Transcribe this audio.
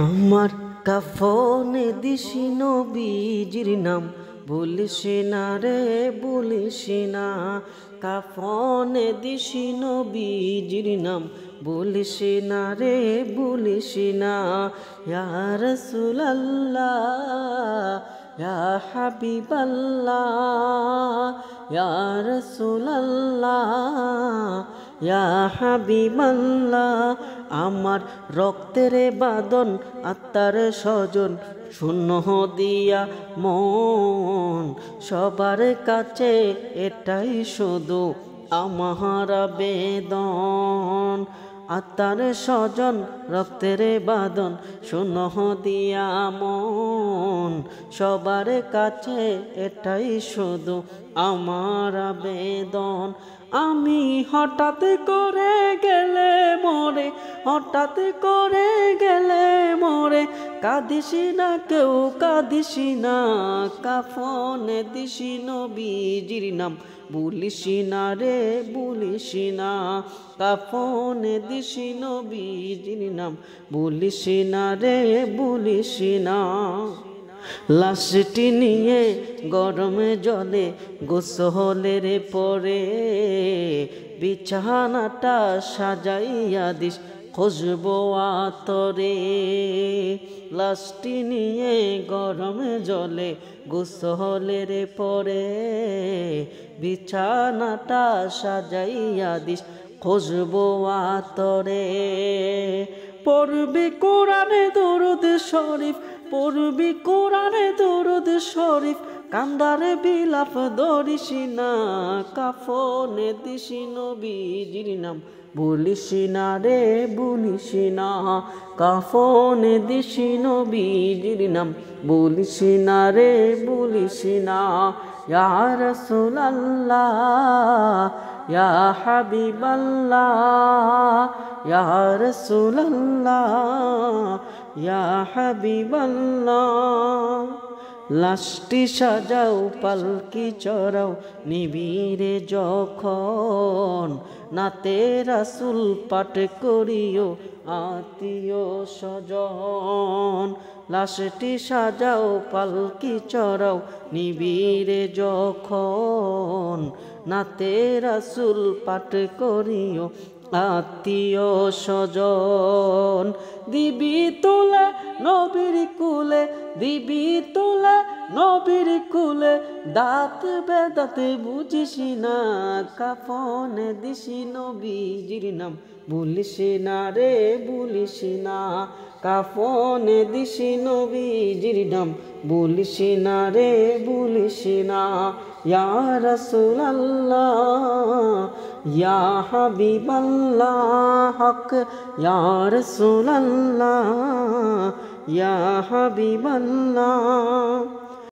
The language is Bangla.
আমার কাফনে দিছি নবীজির নাম, বলিস না রে বলিস না। কাফনে দিছি নবীজির নাম, বলিস না রে বলিস না। ইয়া রাসূলুল্লাহ ইয়া হাবিবাল্লাহ, ইয়া রাসূলুল্লাহ ইয়া হাবিবাল্লাহ। আমার রক্তের বাদন আত্মার স্বজন, শূন্য দিয়া মন সবার কাছে এটাই শুধু আমার আবেদন। আত্মার স্বজন রক্তের বাদন, শূন্য দিয়া মন সবার কাছে এটাই শুধু আমার আবেদন। আমি হঠাৎ করে গেলে মরে, হঠাৎ করে গেলে মরে, কাঁদিস না কেউ কাঁদিস না। কাফনে দিছি নবীজির নাম, বলিস না রে বলিস না। কাফনে দিছি নবীজির নাম, বলিস না রে বলিস না। লাশটি নিয়ে গরমে জলে গোসলের পরে, বিছানাটা সাজাইয়া দিস খুশবু আতরে। লাশটি নিয়ে গরমে জলে গোসলের পরে, বিছানাটা সাজাইয়া দিস খুশবু আতরে। পড়বি কোরআনে দরুদ শরীফ, পড়বি কোরআনে দরুদ শরীফ, কান্দারে বিলাপ ধরিস না। কাফনে দিছি নবীজির নাম, বলিস না রে বলিস না। কাফনে দিছি নবীজির নাম, বলিস না রে বলিস না। ইয়া রাসূলুল্লাহ ইয়া হাবিবাল্লাহ, ইয়া রাসূলুল্লাহ ইয়া হাবিবাল্লাহ। লাশটি সাজাও পালকি চড়াও নিবিড়ে যখন, নাতে রাসূল পাঠ করিও আত্মীয় স্বজন। লাশটি সাজাও পালকি চড়াও নিবিড়ে যখন, নাতে রাসূল পাঠ করিও আত্মীয় স্বজন। দিবি তুলে নবীর কুলে, দিবি তুলে নবীর কুলে, দাঁত বেদাতে বুঝিস না। কাফনে দিছি নবীজির নাম, বলিস না রে বলিস না। কাফনে দিছি নবীজির নাম, বলিস না রে বলিস না। ইয়া রাসূলুল্লাহ ইয়া হাবিবাল্লাহ, হক ইয়া রাসূলুল্লাহ ইয়া হাবিবাল্লাহ।